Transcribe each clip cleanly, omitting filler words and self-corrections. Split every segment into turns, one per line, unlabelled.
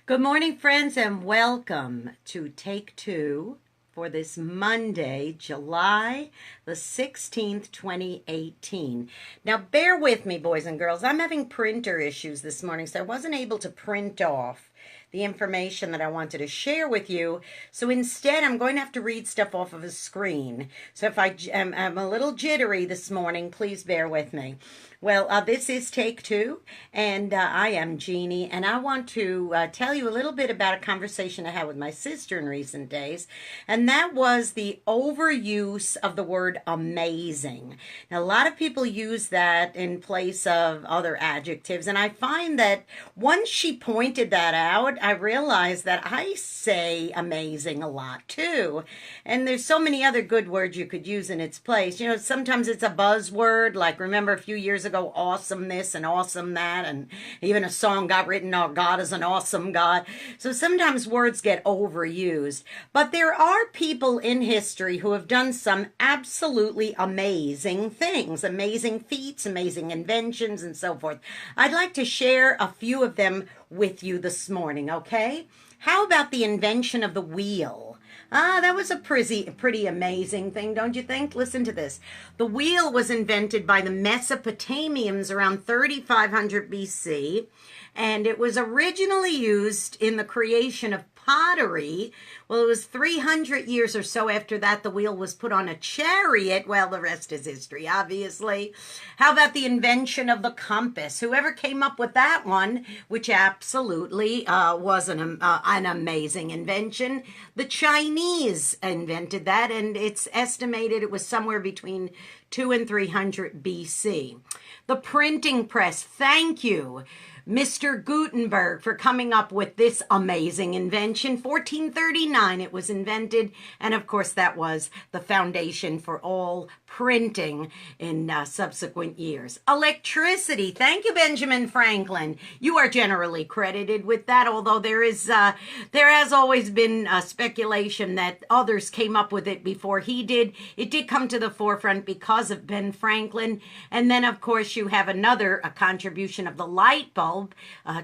Good morning, friends, and welcome to Take Two for this Monday, July the 16th, 2018. Now, bear with me, boys and girls. I'm having printer issues this morning, so I wasn't able to print off the information that I wanted to share with you. So instead, I'm going to have to read stuff off of a screen. So if I'm a little jittery this morning, please bear with me. Well, this is Take Two, and I am Jeannie, and I want to tell you a little bit about a conversation I had with my sister in recent days, and that was the overuse of the word amazing. Now, a lot of people use that in place of other adjectives, and I find that once she pointed that out, I realized that I say amazing a lot too, and there's so many other good words you could use in its place. You know, sometimes it's a buzzword, like remember a few years ago, awesome this and awesome that, and even a song got written, oh, God is an awesome God. So sometimes words get overused, but there are people in history who have done some absolutely amazing things, amazing feats, amazing inventions, and so forth. I'd like to share a few of them with you this morning, okay? How about the invention of the wheel? That was a pretty amazing thing, don't you think? Listen to this. The wheel was invented by the Mesopotamians around 3500 BC, and it was originally used in the creation of pottery. Well, it was 300 years or so after that the wheel was put on a chariot. Well, the rest is history, obviously. How about the invention of the compass? Whoever came up with that one, which absolutely was an amazing invention. The Chinese invented that, and it's estimated it was somewhere between 200 and 300 BC. The printing press, thank you, Mr. Gutenberg, for coming up with this amazing invention. 1439 it was invented, and of course that was the foundation for all printing in subsequent years. Electricity, thank you, Benjamin Franklin. You are generally credited with that, although there has always been speculation that others came up with it before he did. It did come to the forefront because of Ben Franklin, and then of course you have a contribution of the light bulb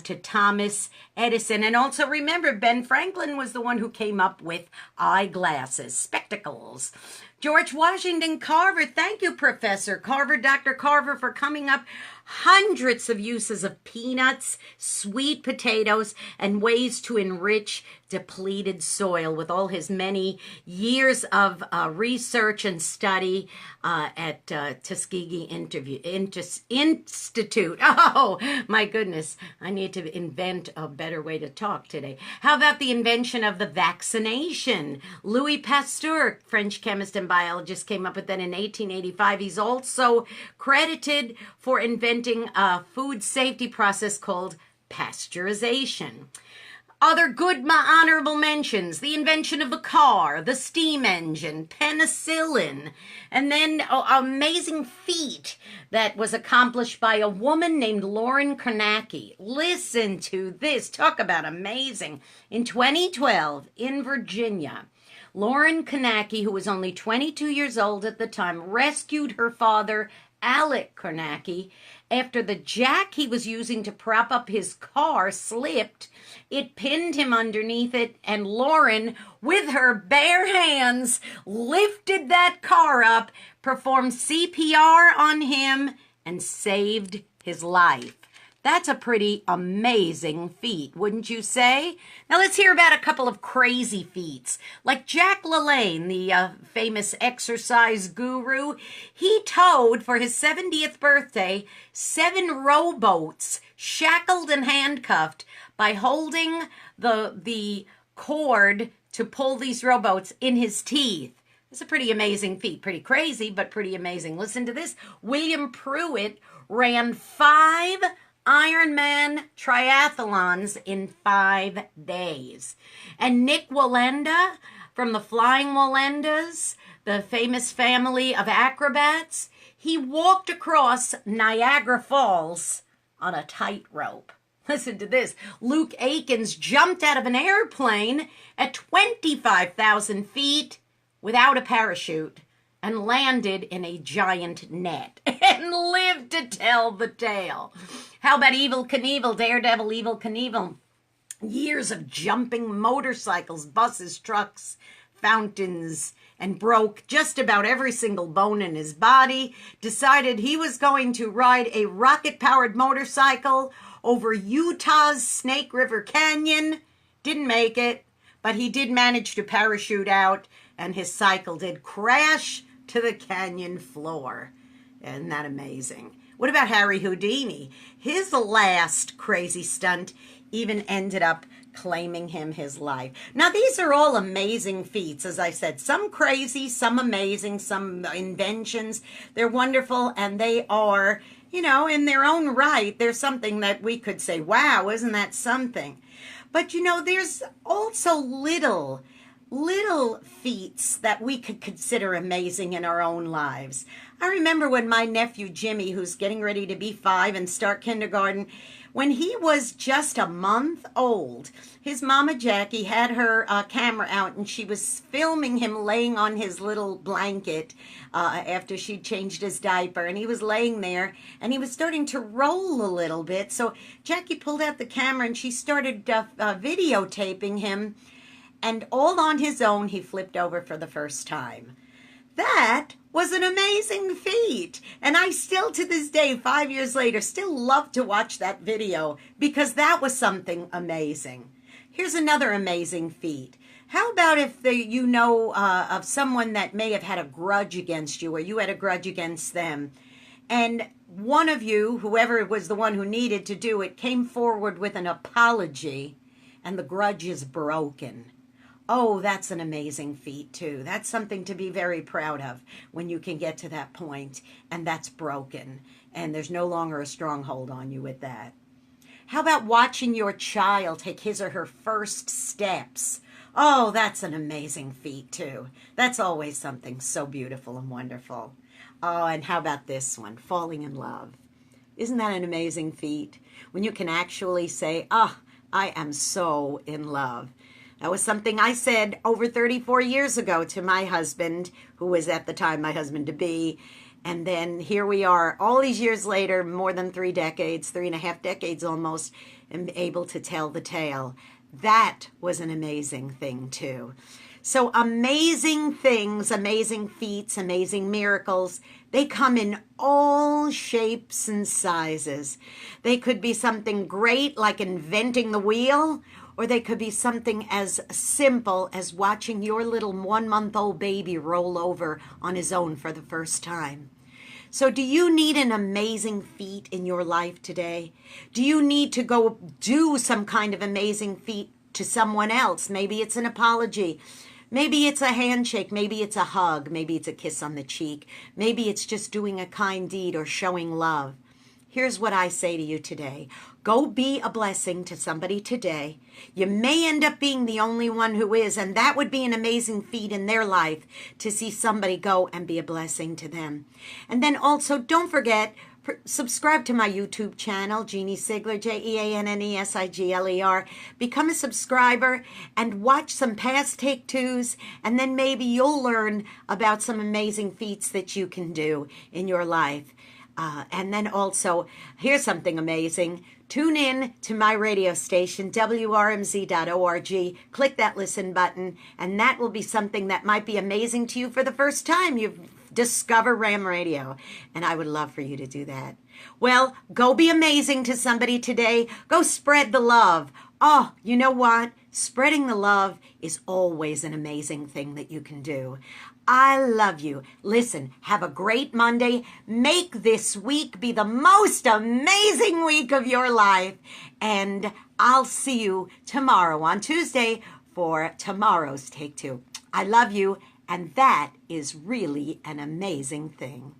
to Thomas Edison. And also remember, Ben Franklin was the one who came up with eyeglasses, spectacles. George Washington Carver, thank you, Professor Carver, Dr. Carver, for coming up hundreds of uses of peanuts, sweet potatoes, and ways to enrich depleted soil with all his many years of research and study at Tuskegee Institute. Oh, my goodness. I need to invent a better way to talk today. How about the invention of the vaccination? Louis Pasteur, French chemist and biologist, came up with that in 1885. He's also credited for inventing a food safety process called pasteurization. Other good honorable mentions: the invention of the car, the steam engine, penicillin, and then amazing feat that was accomplished by a woman named Lauren Kornacki. Listen to this. Talk about amazing. In 2012, in Virginia, Lauren Kornacki, who was only 22 years old at the time, rescued her father, Alec Kornacki, after the jack he was using to prop up his car slipped. It pinned him underneath it, and Lauren, with her bare hands, lifted that car up, performed CPR on him, and saved his life. That's a pretty amazing feat, wouldn't you say? Now let's hear about a couple of crazy feats. Like Jack LaLanne, the famous exercise guru, he towed for his 70th birthday 7 rowboats, shackled and handcuffed, by holding the cord to pull these rowboats in his teeth. It's a pretty amazing feat. Pretty crazy, but pretty amazing. Listen to this. William Pruitt ran 5 Ironman triathlons in 5 days. And Nick Wallenda from the Flying Wallendas, the famous family of acrobats, he walked across Niagara Falls on a tightrope. Listen to this. Luke Aikens jumped out of an airplane at 25,000 feet without a parachute and landed in a giant net and lived to tell the tale. How about Evel Knievel, Daredevil Evel Knievel? years of jumping motorcycles, buses, trucks, fountains, and broke just about every single bone in his body, decided he was going to ride a rocket-powered motorcycle over Utah's Snake River Canyon. Didn't make it, but he did manage to parachute out, and his cycle did crash to the canyon floor. Isn't that amazing? What about Harry Houdini? His last crazy stunt even ended up claiming him his life. Now, these are all amazing feats, as I said. Some crazy, some amazing, some inventions. They're wonderful, and they are, you know, in their own right, they're something that we could say, wow, isn't that something? But, you know, there's also little feats that we could consider amazing in our own lives. I remember when my nephew Jimmy, who's getting ready to be 5 and start kindergarten, when he was just a month old, his mama Jackie had her camera out, and she was filming him laying on his little blanket after she'd changed his diaper, and he was laying there, and he was starting to roll a little bit. So Jackie pulled out the camera, and she started videotaping him, and all on his own, he flipped over for the first time. That was an amazing feat. And I still, to this day, 5 years later, still love to watch that video because that was something amazing. Here's another amazing feat. How about if you know of someone that may have had a grudge against you, or you had a grudge against them, and one of you, whoever was the one who needed to do it, came forward with an apology, and the grudge is broken. Oh, that's an amazing feat, too. That's something to be very proud of when you can get to that point and that's broken and there's no longer a stronghold on you with that. How about watching your child take his or her first steps? Oh, that's an amazing feat, too. That's always something so beautiful and wonderful. Oh, and how about this one? Falling in love. Isn't that an amazing feat? When you can actually say, oh, I am so in love. That was something I said over 34 years ago to my husband, who was at the time my husband-to-be. And then here we are, all these years later, more than 3 decades, 3.5 decades almost, and able to tell the tale. That was an amazing thing, too. So amazing things, amazing feats, amazing miracles, they come in all shapes and sizes. They could be something great like inventing the wheel, or they could be something as simple as watching your little 1-month-old baby roll over on his own for the first time. So do you need an amazing feat in your life today? Do you need to go do some kind of amazing feat to someone else? Maybe it's an apology. Maybe it's a handshake. Maybe it's a hug. Maybe it's a kiss on the cheek. Maybe it's just doing a kind deed or showing love. Here's what I say to you today. Go be a blessing to somebody today. You may end up being the only one who is, and that would be an amazing feat in their life to see somebody go and be a blessing to them. And then also, don't forget, subscribe to my YouTube channel, Jeanne Sigler, Jeanne Sigler. Become a subscriber and watch some past Take-Twos, and then maybe you'll learn about some amazing feats that you can do in your life. And then also, here's something amazing. Tune in to my radio station, WRMZ.org. Click that listen button, and that will be something that might be amazing to you for the first time. You've discovered Ram Radio, and I would love for you to do that. Well, go be amazing to somebody today. Go spread the love. Oh, you know what? Spreading the love is always an amazing thing that you can do. I love you. Listen, have a great Monday. Make this week be the most amazing week of your life. And I'll see you tomorrow on Tuesday for tomorrow's Take Two. I love you, and that is really an amazing thing.